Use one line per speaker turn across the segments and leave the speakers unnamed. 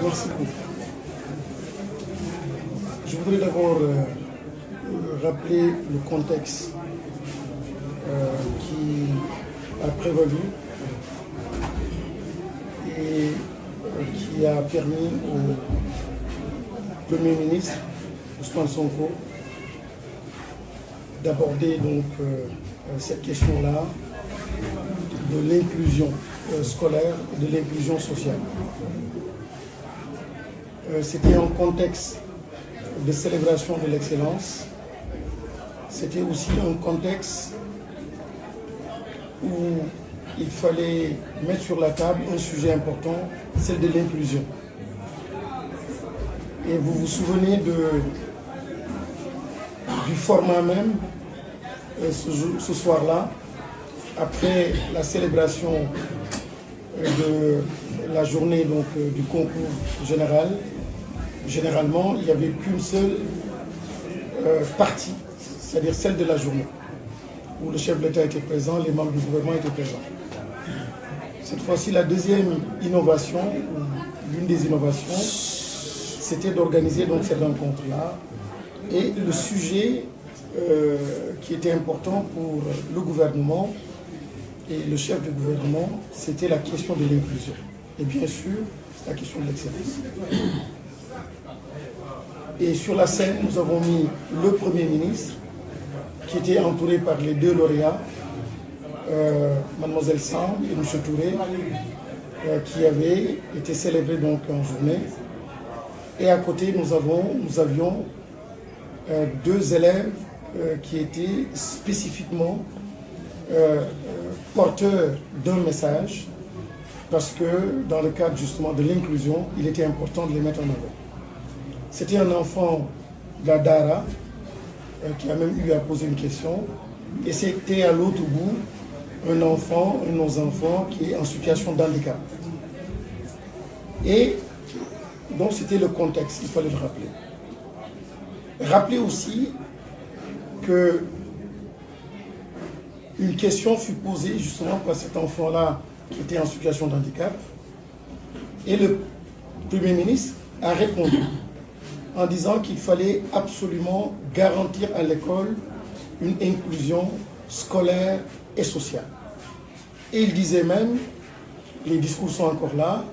Merci beaucoup. Je voudrais d'abord rappeler le contexte qui a prévalu et qui a permis au Premier ministre, Ousmane Sonko, d'aborder donc cette question-là de l'inclusion scolaire et de l'inclusion sociale. C'était un contexte de célébration de l'excellence. C'était aussi un contexte où il fallait mettre sur la table un sujet important, celle de l'inclusion. Et vous vous souvenez du format même, ce soir-là, après la célébration de la journée donc, du concours général. Généralement, il n'y avait qu'une seule partie, c'est-à-dire celle de la journée, où le chef de l'État était présent, les membres du gouvernement étaient présents. Cette fois-ci, la deuxième innovation, ou l'une des innovations, c'était d'organiser donc cette rencontre-là. Et le sujet qui était important pour le gouvernement et le chef du gouvernement, c'était la question de l'inclusion. Et bien sûr, la question de l'excellence. Et sur la scène, nous avons mis le Premier ministre, qui était entouré par les deux lauréats, Mademoiselle Samb et M. Touré, qui avaient été célébrés donc en journée. Et à côté, nous avions deux élèves qui étaient spécifiquement porteurs d'un message, parce que dans le cadre justement de l'inclusion, il était important de les mettre en avant. C'était un enfant de la Dara qui a même eu à poser une question, et c'était à l'autre bout un de nos enfants qui est en situation d'handicap. Et donc c'était le contexte, il fallait le rappeler. Rappeler aussi que une question fut posée justement par cet enfant-là qui était en situation de handicap, et le Premier ministre a répondu en disant qu'il fallait absolument garantir à l'école une inclusion scolaire et sociale. Et il disait même, les discours sont encore là,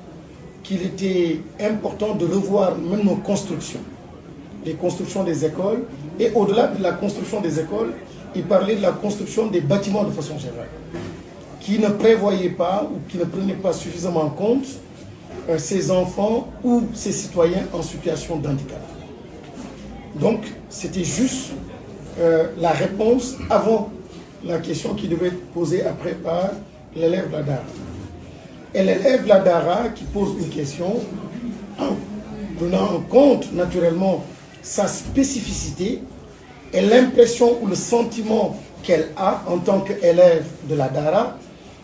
qu'il était important de revoir même nos constructions, les constructions des écoles, et au-delà de la construction des écoles, il parlait de la construction des bâtiments de façon générale, qui ne prévoyaient pas ou qui ne prenaient pas suffisamment en compte ces enfants ou ces citoyens en situation de handicap. Donc, c'était juste la réponse avant la question qui devait être posée après par l'élève de la Dara. Et l'élève de la Dara qui pose une question, en prenant en compte naturellement sa spécificité et l'impression ou le sentiment qu'elle a en tant qu'élève de la Dara,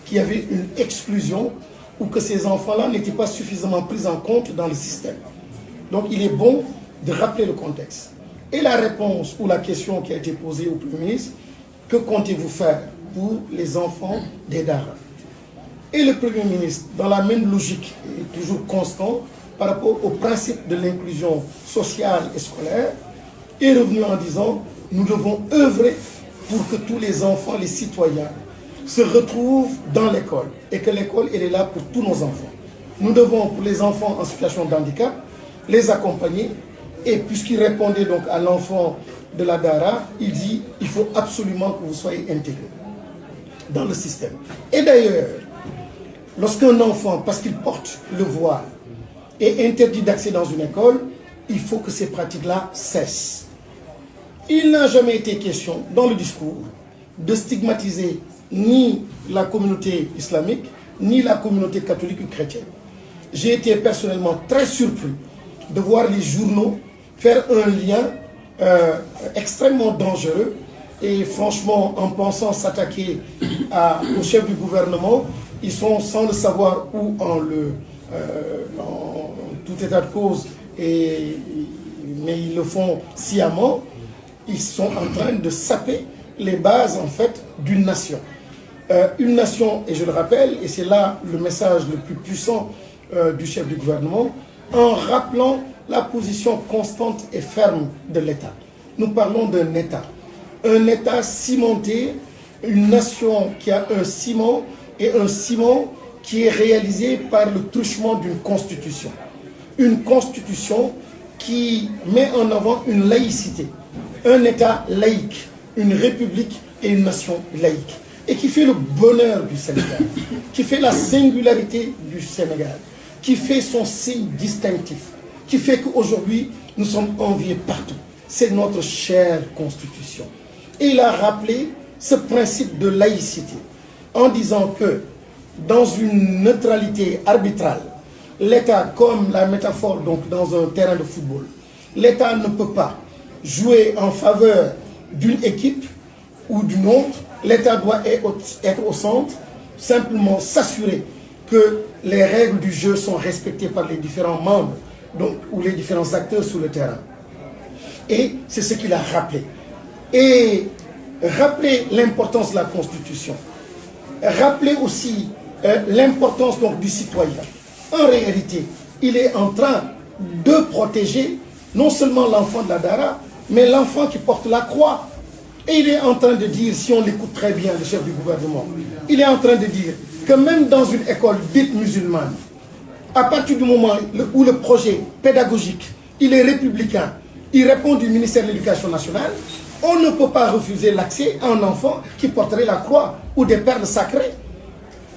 qu'il y avait une exclusion ou que ces enfants-là n'étaient pas suffisamment pris en compte dans le système. Donc il est bon de rappeler le contexte. Et la réponse ou la question qui a été posée au Premier ministre, que comptez-vous faire pour les enfants des Dara? Et le Premier ministre, dans la même logique, et toujours constant, par rapport au principe de l'inclusion sociale et scolaire, est revenu en disant, nous devons œuvrer pour que tous les enfants, les citoyens, se retrouvent dans l'école et que l'école, elle est là pour tous nos enfants. Nous devons, pour les enfants en situation de handicap, les accompagner. Et puisqu'il répondait donc à l'enfant de la Dara, il dit, il faut absolument que vous soyez intégrés dans le système. Et d'ailleurs, lorsqu'un enfant, parce qu'il porte le voile, est interdit d'accès dans une école, il faut que ces pratiques-là cessent. Il n'a jamais été question, dans le discours, de stigmatiser ni la communauté islamique, ni la communauté catholique ou chrétienne. J'ai été personnellement très surpris de voir les journaux faire un lien extrêmement dangereux, et franchement, en pensant s'attaquer au chef du gouvernement, ils sont sans le savoir ou en tout état de cause, mais ils le font sciemment. Ils sont en train de saper les bases en fait d'une nation. Une nation, et je le rappelle, et c'est là le message le plus puissant du chef du gouvernement, en rappelant la position constante et ferme de l'État. Nous parlons d'un État cimenté, une nation qui a un ciment, et un ciment qui est réalisé par le truchement d'une constitution. Une constitution qui met en avant une laïcité, un État laïque, une république et une nation laïque, et qui fait le bonheur du Sénégal, qui fait la singularité du Sénégal, qui fait son signe distinctif, qui fait qu'aujourd'hui, nous sommes enviés partout. C'est notre chère Constitution. Et il a rappelé ce principe de laïcité en disant que dans une neutralité arbitrale, l'État, comme la métaphore donc dans un terrain de football, l'État ne peut pas jouer en faveur d'une équipe ou d'une autre. L'État doit être au centre, simplement s'assurer que les règles du jeu sont respectées par les différents membres donc, ou les différents acteurs sur le terrain. Et c'est ce qu'il a rappelé. Et rappeler l'importance de la Constitution. Rappeler aussi l'importance donc du citoyen. En réalité, il est en train de protéger non seulement l'enfant de la Dara, mais l'enfant qui porte la croix. Et il est en train de dire, si on l'écoute très bien, le chef du gouvernement, il est en train de dire que même dans une école dite musulmane, à partir du moment où le projet pédagogique, il est républicain, il répond du ministère de l'Éducation nationale, on ne peut pas refuser l'accès à un enfant qui porterait la croix ou des perles sacrées.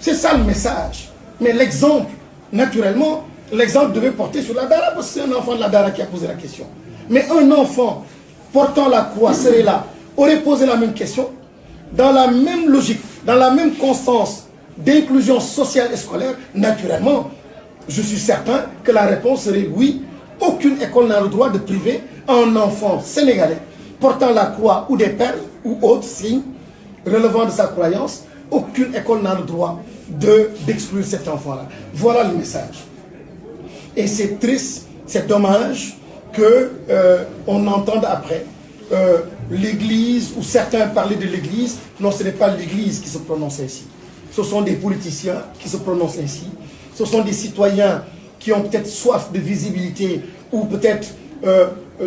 C'est ça le message. Mais l'exemple, naturellement, l'exemple devait porter sur la Dara, parce que c'est un enfant de la Dara qui a posé la question. Mais un enfant portant la croix serait là, aurait posé la même question, dans la même logique, dans la même constance d'inclusion sociale et scolaire, naturellement, je suis certain que la réponse serait oui. Aucune école n'a le droit de priver un enfant sénégalais portant la croix ou des perles ou autres signes relevant de sa croyance. Aucune école n'a le droit d'exclure cet enfant-là. Voilà le message. Et c'est triste, c'est dommage qu'on entende après l'Église, ou certains parler de l'Église. Non, ce n'est pas l'Église qui se prononce ainsi. Ce sont des politiciens qui se prononcent ainsi. Ce sont des citoyens qui ont peut-être soif de visibilité ou peut-être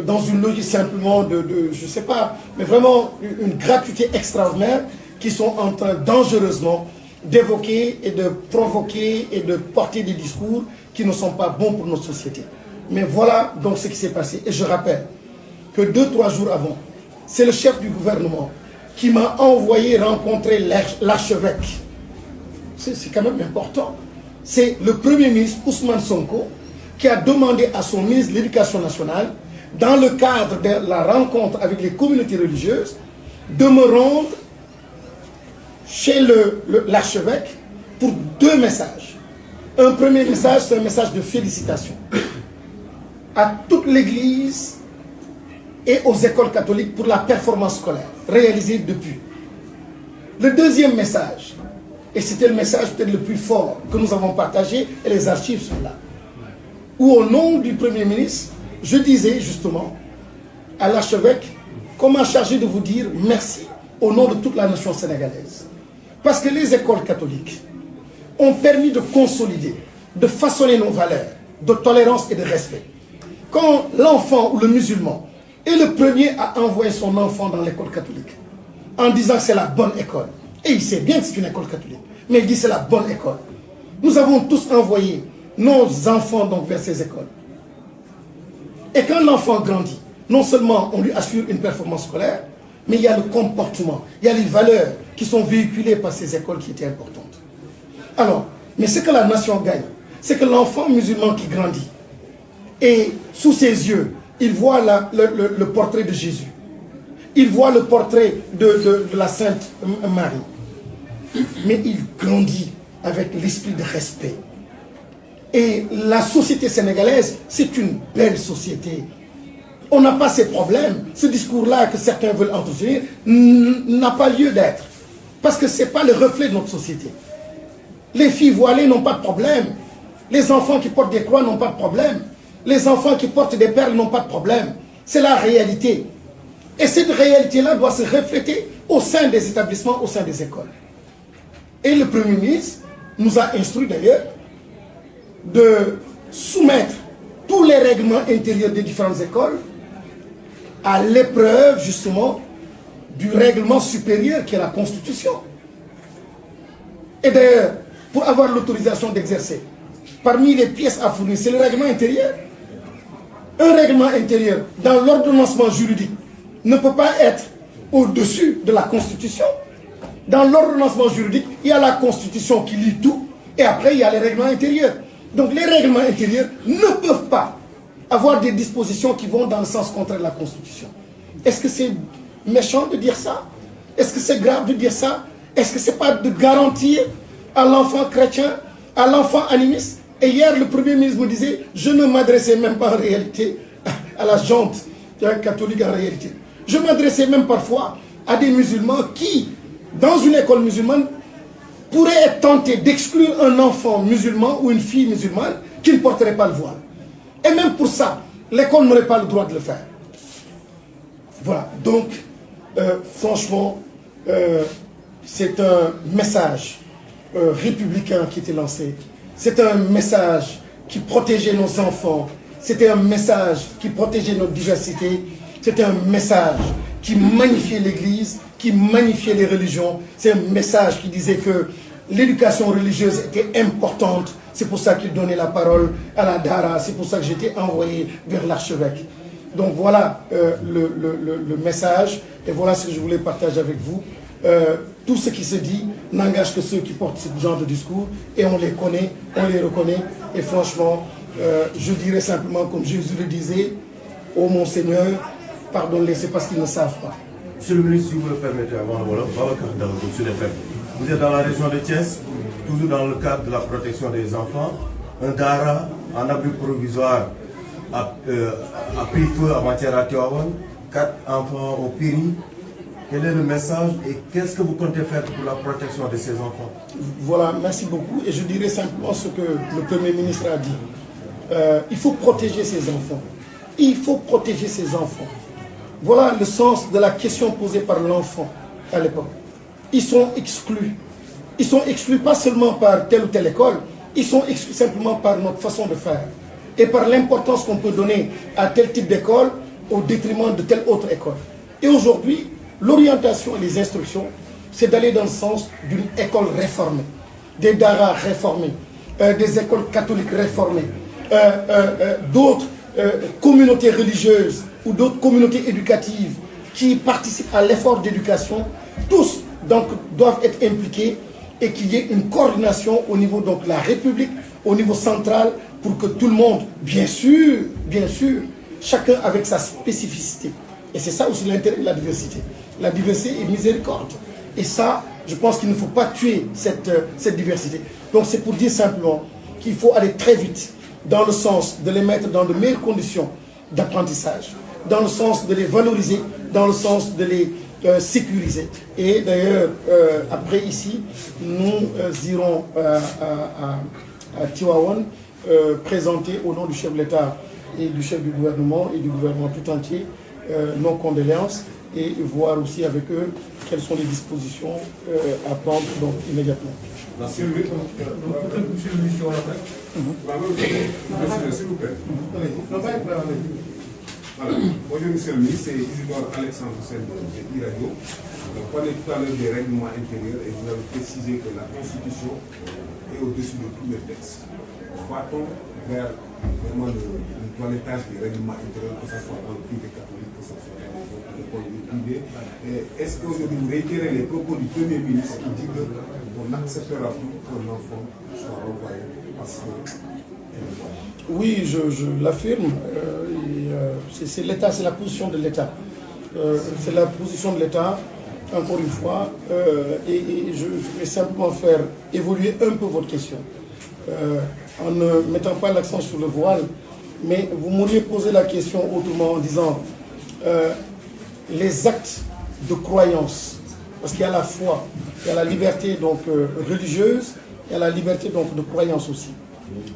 dans une logique simplement je ne sais pas, mais vraiment une gratuité extraordinaire qui sont en train dangereusement d'évoquer et de provoquer et de porter des discours qui ne sont pas bons pour notre société. Mais voilà donc ce qui s'est passé. Et je rappelle que 2-3 jours avant, c'est le chef du gouvernement qui m'a envoyé rencontrer l'archevêque. C'est quand même important. C'est le Premier ministre Ousmane Sonko qui a demandé à son ministre de l'Éducation nationale, dans le cadre de la rencontre avec les communautés religieuses, de me rendre chez l'archevêque pour 2 messages. Un premier message, c'est un message de félicitations à toute l'Église et aux écoles catholiques pour la performance scolaire réalisée depuis. Le deuxième message, et c'était le message peut-être le plus fort que nous avons partagé, et les archives sont là, où au nom du Premier ministre, je disais justement à l'archevêque, comment chargé de vous dire merci au nom de toute la nation sénégalaise. Parce que les écoles catholiques ont permis de consolider, de façonner nos valeurs de tolérance et de respect. Quand l'enfant ou le musulman est le premier à envoyer son enfant dans l'école catholique, en disant que c'est la bonne école, et il sait bien que c'est une école catholique, mais il dit que c'est la bonne école. Nous avons tous envoyé nos enfants donc vers ces écoles. Et quand l'enfant grandit, non seulement on lui assure une performance scolaire, mais il y a le comportement, il y a les valeurs qui sont véhiculées par ces écoles qui étaient importantes. Alors, mais ce que la nation gagne, c'est que l'enfant musulman qui grandit, et sous ses yeux, il voit le portrait de Jésus. Il voit le portrait de la Sainte Marie. Mais il grandit avec l'esprit de respect. Et la société sénégalaise, c'est une belle société. On n'a pas ces problèmes. Ce discours-là que certains veulent entretenir n'a pas lieu d'être. Parce que ce n'est pas le reflet de notre société. Les filles voilées n'ont pas de problème. Les enfants qui portent des croix n'ont pas de problème. Les enfants qui portent des perles n'ont pas de problème. C'est la réalité. Et cette réalité-là doit se refléter au sein des établissements, au sein des écoles. Et le Premier ministre nous a instruit d'ailleurs de soumettre les règlements intérieurs des différentes écoles à l'épreuve justement du règlement supérieur qui est la Constitution. Et d'ailleurs, pour avoir l'autorisation d'exercer, parmi les pièces à fournir, c'est le règlement intérieur. Un règlement intérieur dans l'ordonnancement juridique ne peut pas être au-dessus de la Constitution. Dans l'ordonnancement juridique, il y a la Constitution qui lit tout, et après il y a les règlements intérieurs. Donc les règlements intérieurs ne peuvent pas avoir des dispositions qui vont dans le sens contraire de la Constitution. Est-ce que c'est méchant de dire ça? Est-ce que c'est grave de dire ça? Est-ce que c'est pas de garantir à l'enfant chrétien, à l'enfant animiste? Et hier, le Premier ministre me disait, je ne m'adressais même pas en réalité à la gente catholique en réalité. Je m'adressais même parfois à des musulmans qui, dans une école musulmane, pourraient être tentés d'exclure un enfant musulman ou une fille musulmane qui ne porterait pas le voile. Et même pour ça, l'école n'aurait pas le droit de le faire. Voilà, donc, franchement, c'est un message républicain qui était lancé. C'est un message qui protégeait nos enfants. C'était un message qui protégeait notre diversité. C'était un message qui magnifiait l'Église, qui magnifiait les religions. C'est un message qui disait que l'éducation religieuse était importante. C'est pour ça qu'il donnait la parole à la Dara. C'est pour ça que j'étais envoyé vers l'archevêque. Donc voilà le message. Et voilà ce que je voulais partager avec vous. Tout ce qui se dit n'engage que ceux qui portent ce genre de discours. Et on les connaît, on les reconnaît. Et franchement, je dirais simplement comme Jésus le disait, ô mon Seigneur, pardonne-les, c'est parce qu'ils ne savent pas.
Monsieur le ministre, si vous me permettez, avant vous êtes dans la région de Thiès, toujours dans le cadre de la protection des enfants. Un Dara en abri provisoire a pris feu avant-hier à Tivaouane. 4 enfants ont péri. Quel est le message et qu'est-ce que vous comptez faire pour la protection de ces enfants?
Voilà, merci beaucoup. Et je dirais simplement ce que le Premier ministre a dit. Il faut protéger ces enfants. Il faut protéger ces enfants. Voilà le sens de la question posée par l'enfant à l'époque. Ils sont exclus. Ils sont exclus pas seulement par telle ou telle école, ils sont exclus simplement par notre façon de faire. Et par l'importance qu'on peut donner à tel type d'école au détriment de telle autre école. Et aujourd'hui, l'orientation et les instructions, c'est d'aller dans le sens d'une école réformée, des daras réformés, des écoles catholiques réformées, d'autres communautés religieuses ou d'autres communautés éducatives qui participent à l'effort d'éducation. Tous donc doivent être impliqués et qu'il y ait une coordination au niveau donc de la République, au niveau central, pour que tout le monde, bien sûr, chacun avec sa spécificité. Et c'est ça aussi l'intérêt de la diversité. La diversité est miséricorde. Et ça, je pense qu'il ne faut pas tuer cette diversité. Donc c'est pour dire simplement qu'il faut aller très vite dans le sens de les mettre dans de meilleures conditions d'apprentissage, dans le sens de les valoriser, dans le sens de les sécuriser. Et d'ailleurs, après ici, nous irons à Tivaouane présenter au nom du chef de l'État et du chef du gouvernement et du gouvernement tout entier nos condoléances et voir aussi avec eux quelles sont les dispositions à prendre donc, immédiatement.
Monsieur le ministre, s'il vous plaît. Voilà. Bonjour Monsieur le ministre, c'est Isidore Alexandre Sen de Iradio. On parlait tout à l'heure des règlements intérieurs et vous avez précisé que la Constitution est au-dessus de tous les textes. Va-t-on vers vraiment le toilettage des règlements intérieurs, que ce soit dans le privé catholique, que ce soit dans l'école privée? Est-ce qu'aujourd'hui vous réitérez les propos du Premier ministre qui dit qu'on n'acceptera plus qu'un enfant soit renvoyé parce que...
Oui, je l'affirme. C'est l'État, c'est la position de l'État. C'est la position de l'État, encore une fois. Et je vais simplement faire évoluer un peu votre question. En ne mettant pas l'accent sur le voile, mais vous m'auriez posé la question autrement en disant les actes de croyance, parce qu'il y a la foi, il y a la liberté donc, religieuse, il y a la liberté donc, de croyance aussi.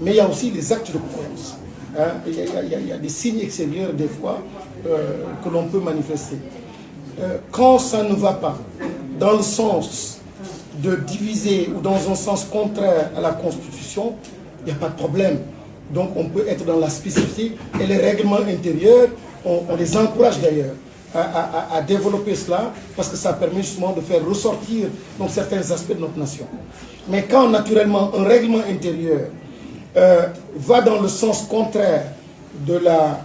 Mais il y a aussi les actes de croyance. Hein? Il y a des signes extérieurs des fois que l'on peut manifester. Quand ça ne va pas dans le sens de diviser ou dans un sens contraire à la Constitution, il n'y a pas de problème. Donc on peut être dans la spécificité et les règlements intérieurs, on les encourage d'ailleurs à développer cela parce que ça permet justement de faire ressortir donc, certains aspects de notre nation. Mais quand naturellement un règlement intérieur va dans le sens contraire de la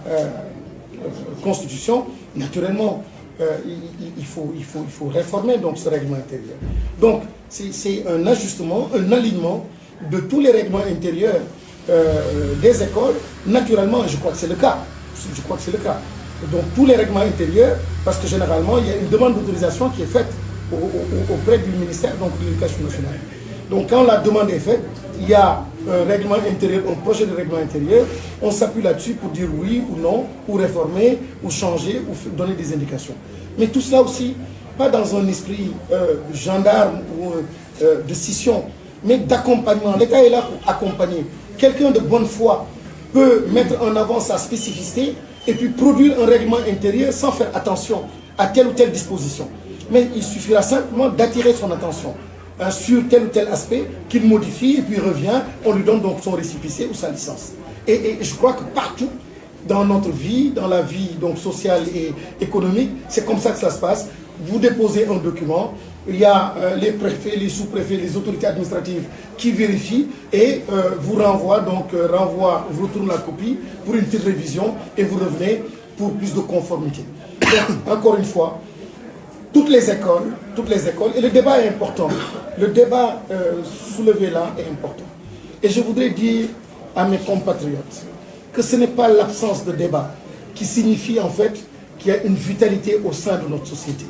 Constitution, naturellement il faut réformer donc, ce règlement intérieur. Donc c'est un ajustement, un alignement de tous les règlements intérieurs des écoles, naturellement, je crois que c'est le cas. Je crois que c'est le cas. Donc tous les règlements intérieurs, parce que généralement, il y a une demande d'autorisation qui est faite auprès du ministère donc, de l'Éducation nationale. Donc quand la demande est faite, il y a un règlement intérieur, un projet de règlement intérieur, on s'appuie là-dessus pour dire oui ou non, ou réformer, ou changer, ou donner des indications. Mais tout cela aussi, pas dans un esprit gendarme ou de scission, mais d'accompagnement. L'État est là pour accompagner. Quelqu'un de bonne foi peut mettre en avant sa spécificité et puis produire un règlement intérieur sans faire attention à telle ou telle disposition. Mais il suffira simplement d'attirer son attention sur tel ou tel aspect qu'il modifie et puis revient, on lui donne donc son récépissé ou sa licence. Et je crois que partout dans notre vie, dans la vie donc sociale et économique, c'est comme ça que ça se passe. Vous déposez un document, il y a les préfets, les sous-préfets, les autorités administratives qui vérifient et vous renvoient, vous retournent la copie pour une petite révision et vous revenez pour plus de conformité. Donc, encore une fois, toutes les écoles, et le débat est important. Le débat soulevé là est important. Et je voudrais dire à mes compatriotes que ce n'est pas l'absence de débat qui signifie en fait qu'il y a une vitalité au sein de notre société.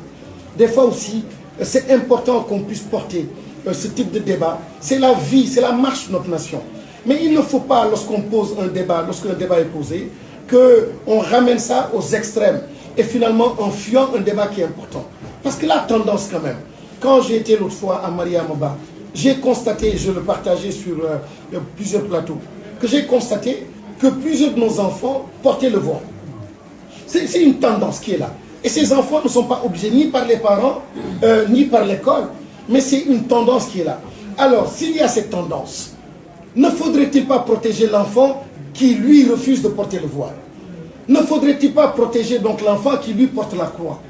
Des fois aussi, c'est important qu'on puisse porter ce type de débat. C'est la vie, c'est la marche de notre nation. Mais il ne faut pas, lorsqu'on pose un débat, lorsqu'un débat est posé, qu'on ramène ça aux extrêmes. Et finalement, en fuyant un débat qui est important. Parce que la tendance quand même, quand j'ai été l'autre fois à Mariamaba, j'ai constaté, je le partageais sur plusieurs plateaux, que j'ai constaté que plusieurs de nos enfants portaient le voile. C'est une tendance qui est là. Et ces enfants ne sont pas obligés ni par les parents, ni par l'école, mais c'est une tendance qui est là. Alors, s'il y a cette tendance, ne faudrait-il pas protéger l'enfant qui, lui, refuse de porter le voile? Ne faudrait-il pas protéger donc l'enfant qui, lui, porte la croix?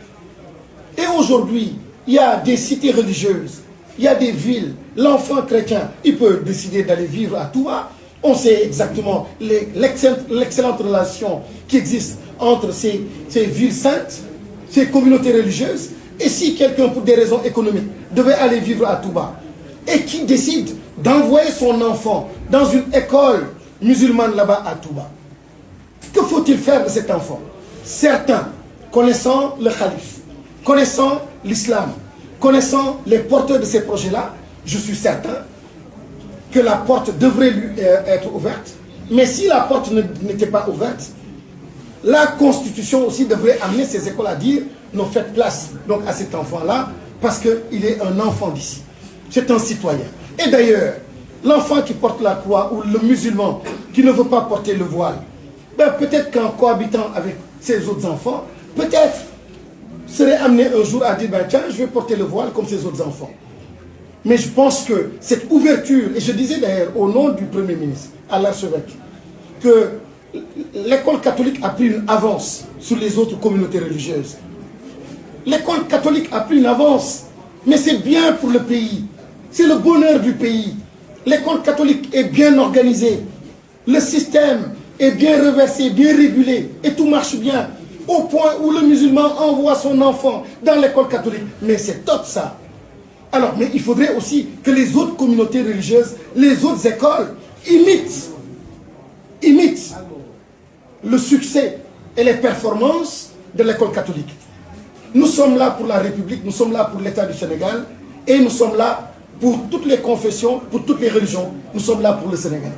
Et aujourd'hui, il y a des cités religieuses, il y a des villes, l'enfant chrétien, il peut décider d'aller vivre à Touba. On sait exactement l'excellente relation qui existe entre ces villes saintes, ces communautés religieuses. Et si quelqu'un, pour des raisons économiques, devait aller vivre à Touba, et qui décide d'envoyer son enfant dans une école musulmane là-bas à Touba, que faut-il faire de cet enfant? Certains, connaissant le calife, connaissant l'islam, connaissant les porteurs de ces projets-là, je suis certain que la porte devrait lui être ouverte. Mais si la porte n'était pas ouverte, la Constitution aussi devrait amener ces écoles à dire non, faites place donc, à cet enfant-là parce qu'il est un enfant d'ici. C'est un citoyen. Et d'ailleurs, l'enfant qui porte la croix ou le musulman qui ne veut pas porter le voile, ben, peut-être qu'en cohabitant avec ses autres enfants, peut-être serait amené un jour à dire ben, tiens, je vais porter le voile comme ses autres enfants. Mais je pense que cette ouverture, et je disais d'ailleurs au nom du Premier ministre, à l'archevêque, que l'école catholique a pris une avance sur les autres communautés religieuses. L'école catholique a pris une avance, mais c'est bien pour le pays. C'est le bonheur du pays. L'école catholique est bien organisée. Le système est bien reversé, bien régulé, et tout marche bien. Au point où le musulman envoie son enfant dans l'école catholique. Mais c'est top ça. Alors, mais il faudrait aussi que les autres communautés religieuses, les autres écoles, imitent le succès et les performances de l'école catholique. Nous sommes là pour la République, nous sommes là pour l'État du Sénégal et nous sommes là pour toutes les confessions, pour toutes les religions. Nous sommes là pour le Sénégal.